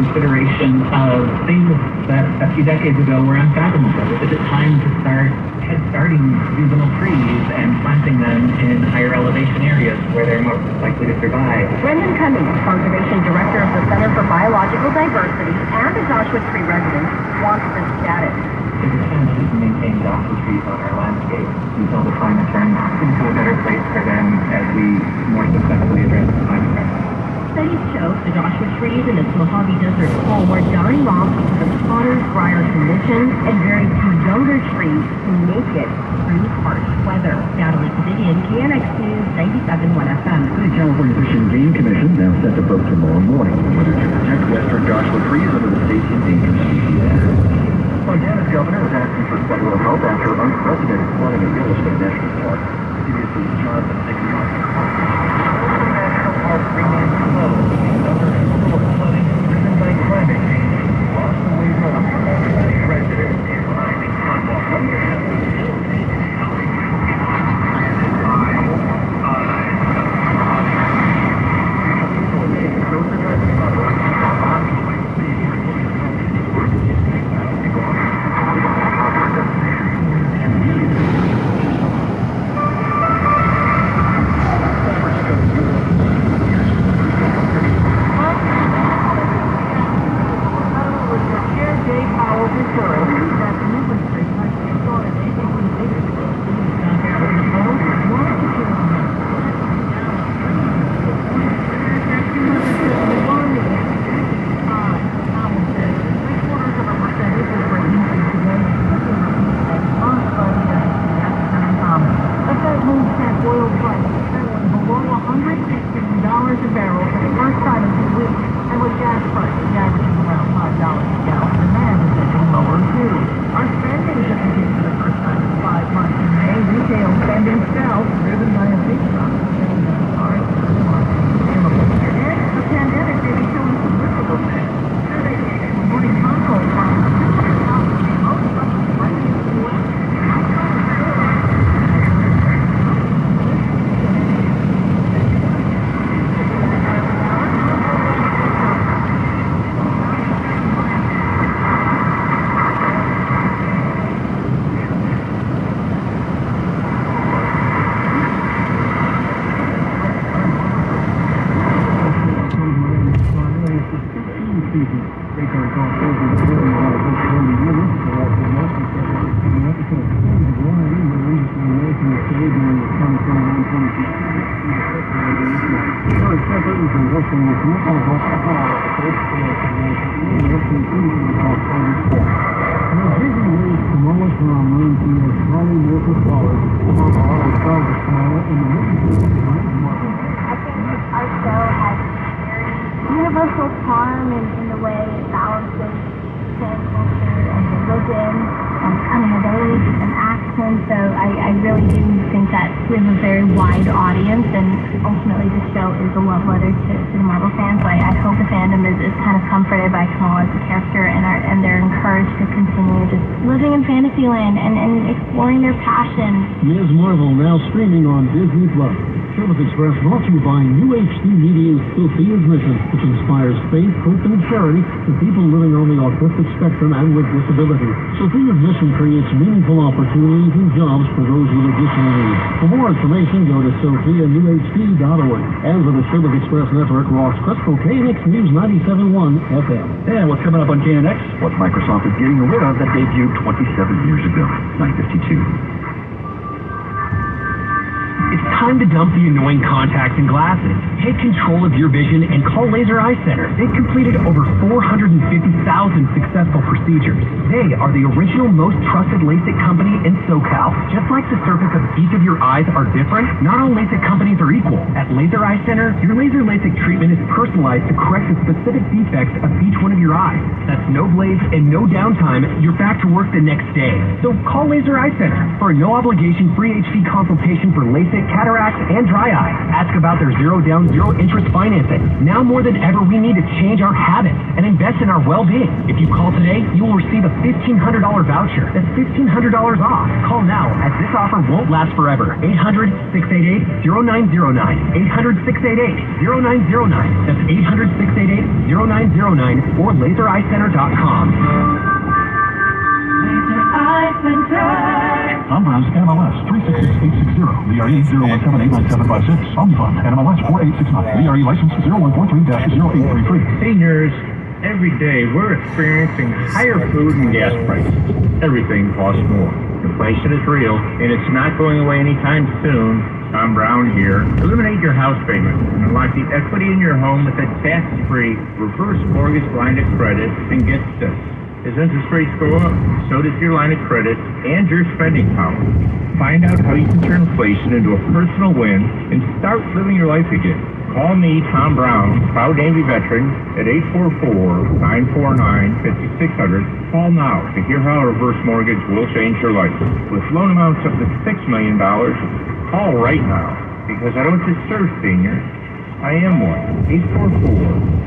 consideration of things that a few decades ago were unfathomable. Is it time to start head-starting juvenile trees and planting them in higher elevation areas where they're more likely to survive? Brendan Cummings, Conservation Director of the Center for Biological Diversity and a Joshua Tree resident, wants this status. If it's time to maintain Joshua trees on our landscape until the climate turns into a better place for them as we more successfully address the climate crisis. Studies show the Joshua trees in its Mojave Desert home are dying off because of spotters, drier conditions, and very few younger trees who make it through harsh weather. Natalie Padidian, KNX News, 97.1 FM. The California Fish and Game Commission now set to vote tomorrow morning on whether to protect western Joshua trees under the state's Endangered Species Act. Montana's governor is asking for federal help after unprecedented flooding at Yellowstone National Park. CBS's Jonathan Nickey. National Park remains closed under historic flooding driven by climate change. Lost the way home for many residents is climbing universal charm in the way it balances fan culture and religion and coming of age and action. So I really do think that we have a very wide audience, and ultimately the show is a love letter to the Marvel fans. So I hope the fandom is kind of comforted by Kamala as a character, and they're encouraged to continue just living in Fantasyland and exploring their passion. Ms. Marvel now streaming on Disney+. Service Express brought to you by New HD Media's Sophia's Mission, which inspires faith, hope, and charity to people living on the autistic spectrum and with disabilities. Sophia's Mission creates meaningful opportunities and jobs for those with additional needs. For more information, go to sophianewhd.org. And for the Service Express Network, Ross Crespo, KNX News 97.1 FM. And what's coming up on KNX? What Microsoft is getting rid of that debuted 27 years ago, 9:52. It's time to dump the annoying contacts and glasses. Take control of your vision and call Laser Eye Center. They've completed over 450,000 successful procedures. They are the original most trusted LASIK company in SoCal. Just like the surface of each of your eyes are different, not all LASIK companies are equal. At Laser Eye Center, your laser LASIK treatment is personalized to correct the specific defects of each one of your eyes. That's no blades and no downtime. You're back to work the next day. So call Laser Eye Center for a no-obligation free HD consultation for LASIK, cataracts, and dry eye. Ask about their zero down zero interest financing. Now more than ever, we need to change our habits and invest in our well-being. If you call today, you will receive a $1,500 voucher. That's $1,500 off. Call now, as this offer won't last forever. 800-688-0909. 800-688-0909. That's 800-688-0909 or lasereyecenter.com. Tom Brown's NMLS 366860, VRE 017897756, Omnifund, NMLS 4869, VRE license 0143-0833. Seniors, every day we're experiencing higher food and gas prices. Everything costs more. Inflation is real, and it's not going away anytime soon. Tom Brown here. Eliminate your house payment and unlock the equity in your home with a tax-free reverse mortgage line of credit. And get this. As interest rates go up, so does your line of credit and your spending power. Find out how you can turn inflation into a personal win and start living your life again. Call me, Tom Brown, proud Navy veteran, at 844-949-5600. Call now to hear how a reverse mortgage will change your life. With loan amounts up to $6 million, call right now, because I don't just serve seniors. I am one.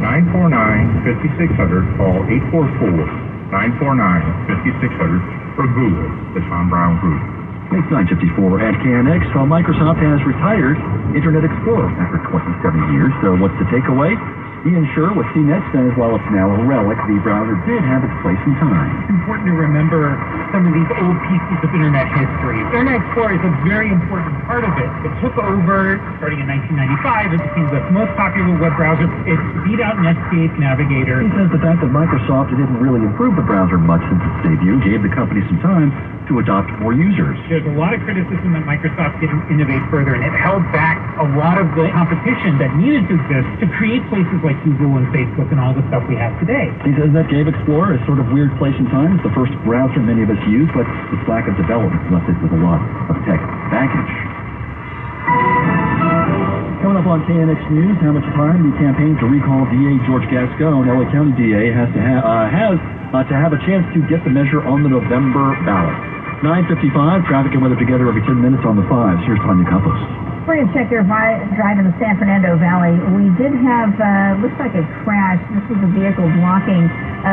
844-949-5600. Call 844-949-5600 or Google the Tom Brown Group. It's 9:54 at KNX. While Microsoft has retired Internet Explorer after 27 years. So what's the takeaway? Ian Sure with CNET says while it's now a relic, the browser did have its place in time. It's important to remember some of these old pieces of Internet history. Internet Explorer is a very important part of it. It took over, starting in 1995, it became the most popular web browser. It beat out Netscape Navigator. He says the fact that Microsoft didn't really improve the browser much since its debut gave the company some time to adopt more users. There's a lot of criticism that Microsoft didn't innovate further, and it held back a lot of the competition that needed to exist to create places like Google and Facebook and all the stuff we have today. He says that gave Explorer a sort of weird place in time. It's the first browser many of us use, but its lack of development left it with a lot of tech baggage. Coming up on KNX News, how much time the campaign to recall DA George Gascon, LA County DA, has to have a chance to get the measure on the November ballot. 9:55, traffic and weather together every 10 minutes on the 5s. Here's Tanya Campos. We're going to check your drive in the San Fernando Valley. We did have, looks like a crash. This was a vehicle blocking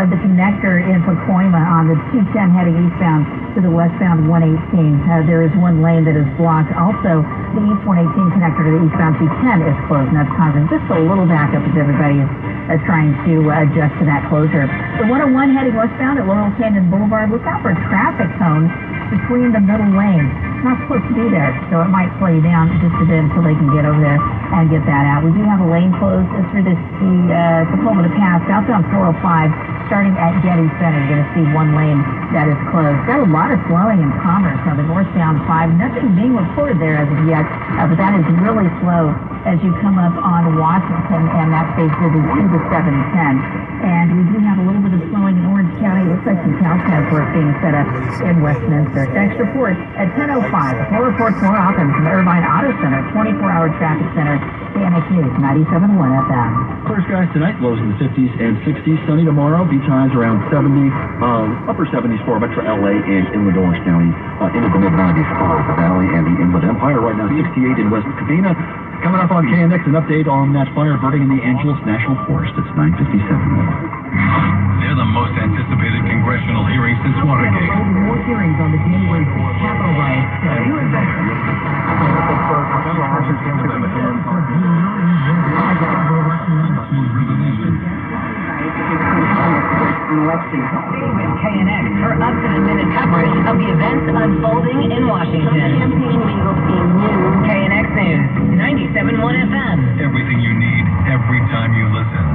the connector in Pacoima on the 210 heading eastbound to the westbound 118. There is one lane that is blocked. Also, the east 118 connector to the eastbound 210 is closed, and that's causing just a little backup as everybody is trying to adjust to that closure. The 101 heading westbound at Laurel Canyon Boulevard, look out for a traffic cone between the middle lanes. It's not supposed to be there, so it might slow you down just a bit until they can get over there and get that out. We do have a lane closed through the Tacoma to Pass, southbound 405, starting at Getty Center. You're going to see one lane that is closed. Got a lot of slowing in Commerce on the northbound 5. Nothing being reported there as of yet, but that is really slow as you come up on Washington, and that stays busy 2 to 710. And we do have a little bit of slowing in Orange County. It looks like some CalCAS work being set up in Westminster. Next report at 10:05. More reports more often from the Irvine Auto Center, 24-hour traffic center. KNX News, 97.1 FM. Clear skies tonight, lows in the 50s and 60s. Sunny tomorrow, beach highs around 70, upper 70s for Metro LA and Inland Orange County, into the mid-90s for the Valley and the Inland Empire. Right now, 68 in West Covina. Coming up on KNX, an update on that fire burning in the Angeles National Forest. It's 9:57. They're the most anticipated congressional hearings since Watergate. More hearings on the January 6th Capitol riots. Stay with KNX for up-to-the-minute coverage of the events unfolding in Washington. KNX News, 97.1 FM. Everything you need, every time you listen.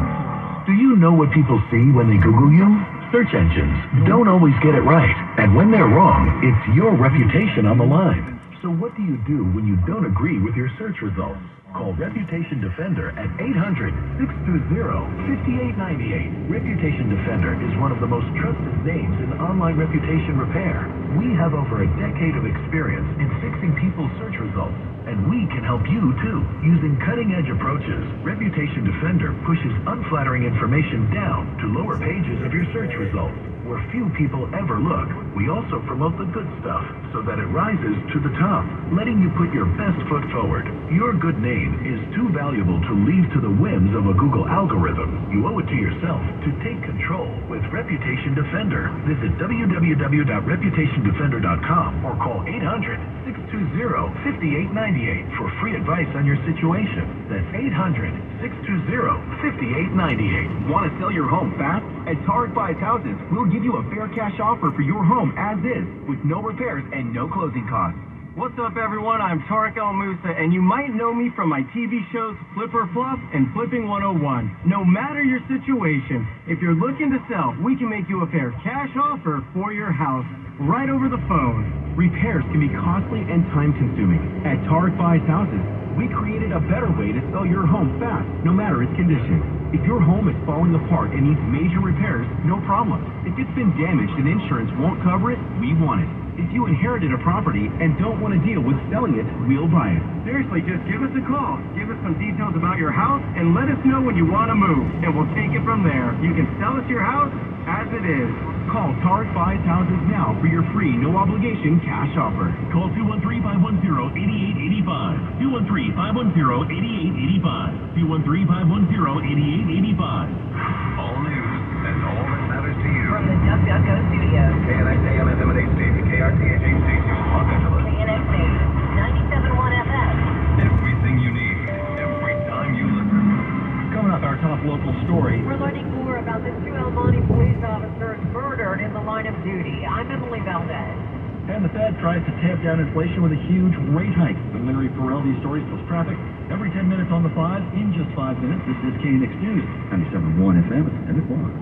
Do you know what people see when they Google you? Search engines don't always get it right. And when they're wrong, it's your reputation on the line. So what do you do when you don't agree with your search results? Call Reputation Defender at 800-620-5898. Reputation Defender is one of the most trusted names in online reputation repair. We have over a decade of experience in fixing people's search results, and we can help you too. Using cutting-edge approaches, Reputation Defender pushes unflattering information down to lower pages of your search results. where few people ever look, we also promote the good stuff so that it rises to the top, letting you put your best foot forward. Your good name is too valuable to leave to the whims of a Google algorithm. You owe it to yourself to take control with Reputation Defender. Visit www.reputationdefender.com or call 800-620-5898 for free advice on your situation. That's 800-620-5898. Want to sell your home fast? At Tarek Buys Houses, we'll give you a fair cash offer for your home as is, with no repairs and no closing costs. What's up, everyone? I'm Tarek El Moussa, and you might know me from my TV shows Flip or Flop and Flipping 101. No matter your situation, if you're looking to sell, we can make you a fair cash offer for your house right over the phone. Repairs can be costly and time-consuming. At Tarek Buys Houses, we created a better way to sell your home fast, no matter its condition. If your home is falling apart and needs major repairs, no problem. If it's been damaged and insurance won't cover it, we want it. If you inherited a property and don't want to deal with selling it, we'll buy it. Seriously, just give us a call. Give us some details about your house and let us know when you want to move, and we'll take it from there. You can sell us your house as it is. Call Tarek Buys Houses now for your free, no-obligation cash offer. Call 213-510-8885. 213-510-8885. 213-510-8885. All news and all that matters to you. From the DuckDuckGo studios. KNX AM FM at 860, KRTH 860, Los Angeles. KNX News, 97.1 FM. Everything you need, every time you listen. Coming up, our top local story. We're learning more about the two El Monte police officers murdered in the line of duty. I'm Emily Valdez. And the Fed tries to tamp down inflation with a huge rate hike. I'm Larry Farrell. These stories plus traffic every 10 minutes on the 5 in just 5 minutes. This is KNX News, 97.1 FM at 10 o'clock.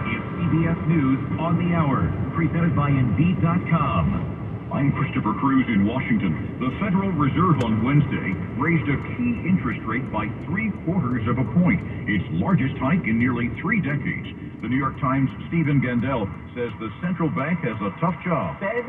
It's CBS News on the Hour, presented by Indeed.com. I'm Christopher Cruz in Washington. The Federal Reserve on Wednesday raised a key interest rate by 0.75 of a point, its largest hike in nearly 3 decades. The New York Times' Stephen Gandel says the central bank has a tough job. Fed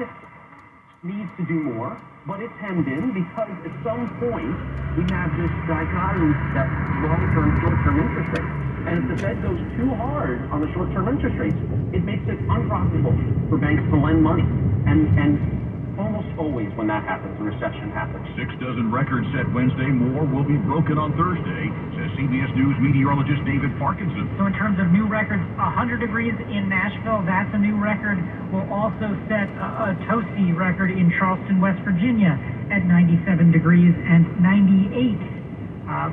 needs to do more, but it's hemmed in because at some point we have this dichotomy that long-term, short-term interest rates. And if the Fed goes too hard on the short-term interest rates, it makes it unprofitable for banks to lend money. And almost always when that happens, a recession happens. 6 dozen records set Wednesday. More will be broken on Thursday, says CBS News meteorologist David Parkinson. So in terms of new records, 100 degrees in Nashville, that's a new record. We'll also set a toasty record in Charleston, West Virginia at 97 degrees and 98,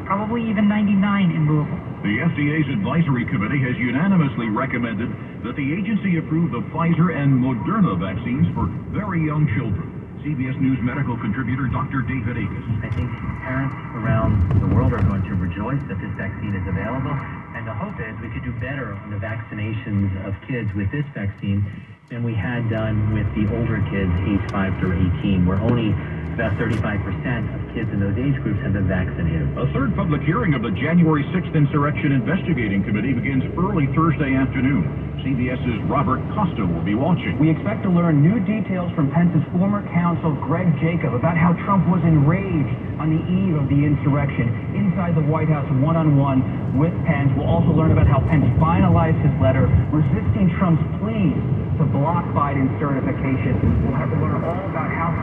probably even 99 in Louisville. The FDA's advisory committee has unanimously recommended that the agency approve the Pfizer and Moderna vaccines for very young children. CBS News medical contributor Dr. David Akes. I think parents around the world are going to rejoice that this vaccine is available, and the hope is we could do better on the vaccinations of kids with this vaccine than we had done with the older kids, age 5 through 18, where only about 35% of kids in those age groups have been vaccinated. A third public hearing of the January 6th Insurrection Investigating Committee begins early Thursday afternoon. CBS's Robert Costa will be watching. We expect to learn new details from Pence's former counsel, Greg Jacob, about how Trump was enraged on the eve of the insurrection inside the White House one-on-one with Pence. We'll also learn about how Pence finalized his letter resisting Trump's plea to block Biden's certification. We'll have to learn all about how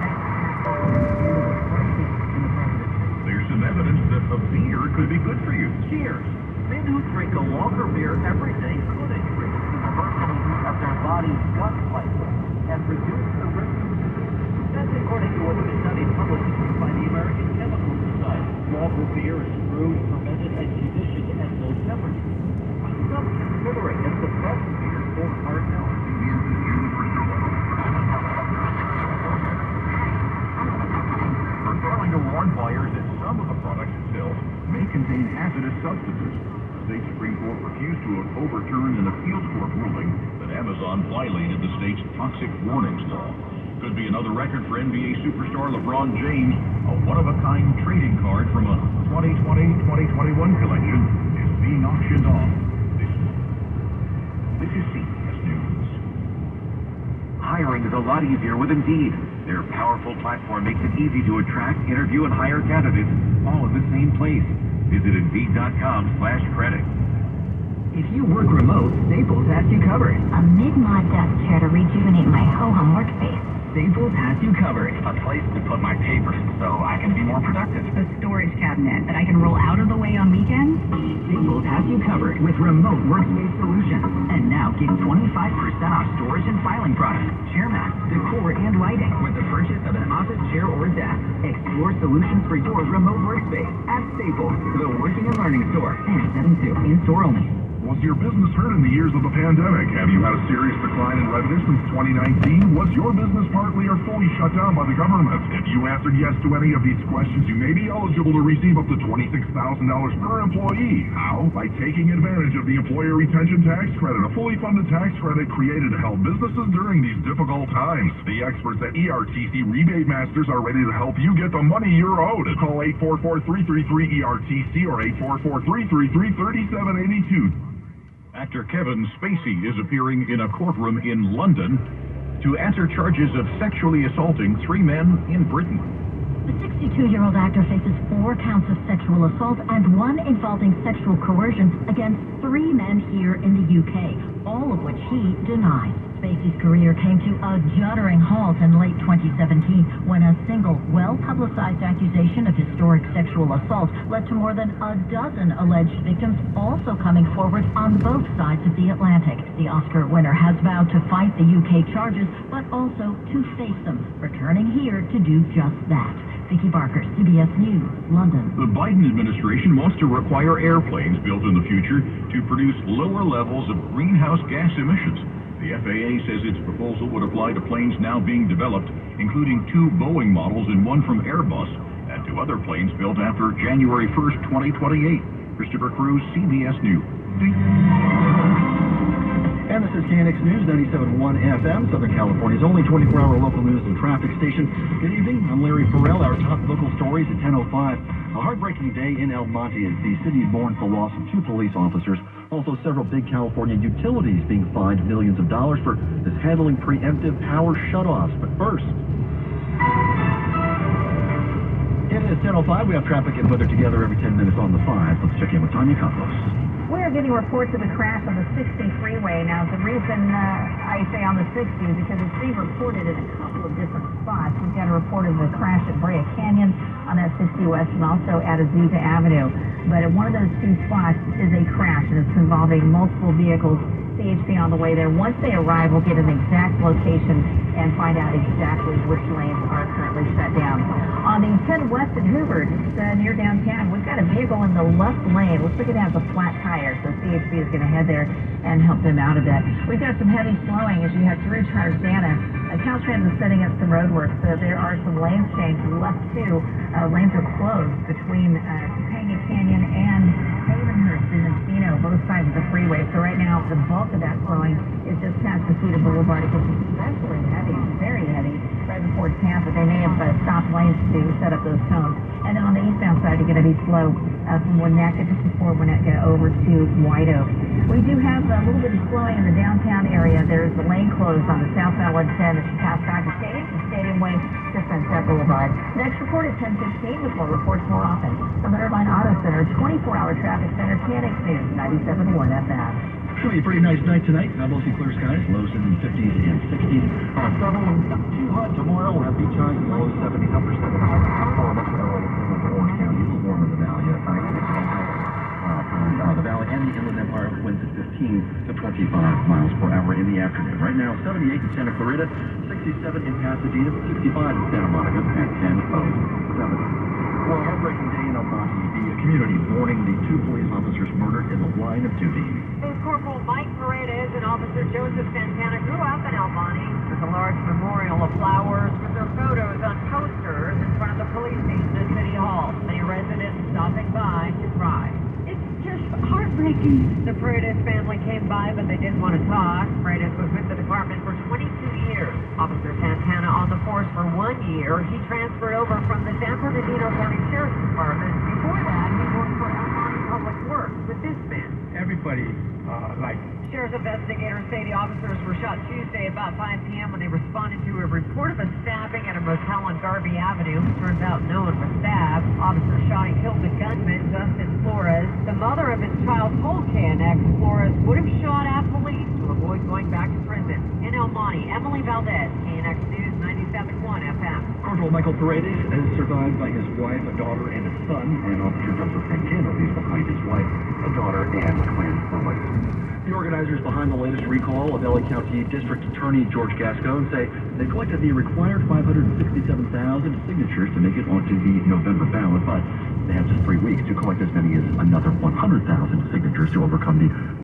There's some evidence that a beer could be good for you. Cheers! Men who drink a longer beer every day could increase the diversity of their body's gut flavour and reduce the risk of disease. That's according to a new study published by the American Chemical Society. Longer beer is brewed, fermented, and conditioned at low temperature. Some consider it as the best beer for heart health. Failing to warn buyers that some of the products it sells may contain hazardous substances. The state Supreme Court refused to overturn an appeals court ruling that Amazon violated the state's toxic warnings law. Could be another record for NBA superstar LeBron James. A one-of-a-kind trading card from a 2020-2021 collection is being auctioned off. This is CBS News. Hiring is a lot easier with Indeed. Their powerful platform makes it easy to attract, interview, and hire candidates all in the same place. Visit Indeed.com/credit. If you you work remote, Staples has you covered. A mid-mod desk chair to rejuvenate my ho-hum workspace. Staples has you covered. A place to put my papers so I can be more productive. A storage cabinet that I can roll out of the way on weekends. Staples has you covered with remote workspace solutions. And now get 25% off storage and filing products, chair mats, decor, and lighting with the purchase of an office chair or desk. Explore solutions for your remote workspace at Staples, the working and learning store, and 72 in-store only. Was your business hurt in the years of the pandemic? Have you had a serious decline in revenue since 2019? Was your business partly or fully shut down by the government? If you answered yes to any of these questions, you may be eligible to receive up to $26,000 per employee. How? By taking advantage of the Employer Retention Tax Credit, a fully funded tax credit created to help businesses during these difficult times. The experts at ERTC Rebate Masters are ready to help you get the money you're owed. Call 844-333-ERTC or 844-333-3782. Actor Kevin Spacey is appearing in a courtroom in London to answer charges of sexually assaulting 3 men in Britain. The 62-year-old actor faces 4 counts of sexual assault and 1 involving sexual coercion against 3 men here in the UK, all of which he denies. Spacey's career came to a juddering halt in late 2017 when a single, well-publicized accusation of historic sexual assault led to more than a dozen alleged victims also coming forward on both sides of the Atlantic. The Oscar winner has vowed to fight the UK charges, but also to face them, returning here to do just that. Vicki Barker, CBS News, London. The Biden administration wants to require airplanes built in the future to produce lower levels of greenhouse gas emissions. The FAA says its proposal would apply to planes now being developed, including 2 Boeing models and 1 from Airbus, and 2 other planes built after January 1st, 2028. Christopher Cruz, CBS News. And this is KNX News, 97.1 FM, Southern California's only 24-hour local news and traffic station. Good evening, I'm Larry Farrell. Our top local stories at 10:05. A heartbreaking day in El Monte as the city mourns the loss of 2 police officers. Also, several big California utilities being fined millions of dollars for mishandling preemptive power shutoffs. But first, it is 10:05. We have traffic and weather together every 10 minutes on the 5. Let's check in with Tanya Campos. We are getting reports of a crash on the 60 freeway. Now, the reason I say on the 60 is because it's being reported in a couple of different spots. We've got a report of a crash at Brea Canyon on that 60 West and also at Azusa Avenue. But at one of those 2 spots is a crash, and it's involving multiple vehicles. CHP on the way there. Once they arrive, we'll get an exact location and find out exactly which lanes are currently shut down. On the 10 West at Hoover, just near downtown, we've got a vehicle in the left lane. Looks like it has a flat tire, so CHP is going to head there and help them out of that. We've got some heavy slowing as you head through Tarzana. Caltrans is setting up some road work, so there are some lanes changed. Left 2 lanes are closed between Topanga Canyon and Havenhurst and Encino, both sides of the freeway. So right now, the bulk of that slowing is just past Casita Boulevard. It gets especially heavy, very heavy, right before Tampa. They may have stopped lanes to set up those cones. And then on the eastbound side, you're going to be slow from Winnetka, just before Winnetka, over to White Oak. We do have a little bit of slowing in the downtown area. There's the lane closed on the southbound 110 as you pass Dodger Stadium to Stadium Way to Sunset Boulevard. Next report at 10:15 with more reports more often. From the Irvine Auto Center, 24-hour traffic center, KNX News, 97.1 FM. Should be a pretty nice night tonight. Mostly clear skies, lows in the 50s and 60s. Several and not too hot tomorrow. We'll have beach highs and lows 70, upper 70s. Orange County, a little warmer in the valley. The valley and the Inland Empire winds at 15 to 25 miles per hour in the afternoon. Right now, 78 in Santa Clarita, 67 in Pasadena, 65 in Santa Monica, and 10 Well, a heartbreaking day in El Monte. The community mourning the 2 police officers murdered in the line of duty. Corporal Mike Paredes and Officer Joseph Santana grew up in El Monte. There's a large memorial of flowers with their photos on posters in front of the police station at City Hall. Many residents stopping by to cry. It's just heartbreaking. The Paredes family came by, but they didn't want to talk. Paredes was with the department for 22 years. Officer Santana on the force for 1 year. He transferred over from the San Bernardino County Sheriff's Department. Before that, he worked for El Monte Public Works with this man. Everybody, Sheriff's investigators say the officers were shot Tuesday about 5 p.m. when they responded to a report of a stabbing at a motel on Garvey Avenue. Turns out no one was stabbed. Officers shot and killed the gunman, Dustin Flores, the mother of his child, told KNX Flores would have shot at police to avoid going back to prison. In El Monte, Emily Valdez, KNX News 97.1 FM. Corporal Michael Paredes is survived by his wife, a daughter, and a son, and Officer Joseph Santana leaves behind his wife, a daughter, and clan boys. The organizers behind the latest recall of LA County District Attorney George Gascon say they collected the required 567,000 signatures to make it onto the November ballot, but they have just 3 weeks to collect as many as another 100,000 signatures to overcome the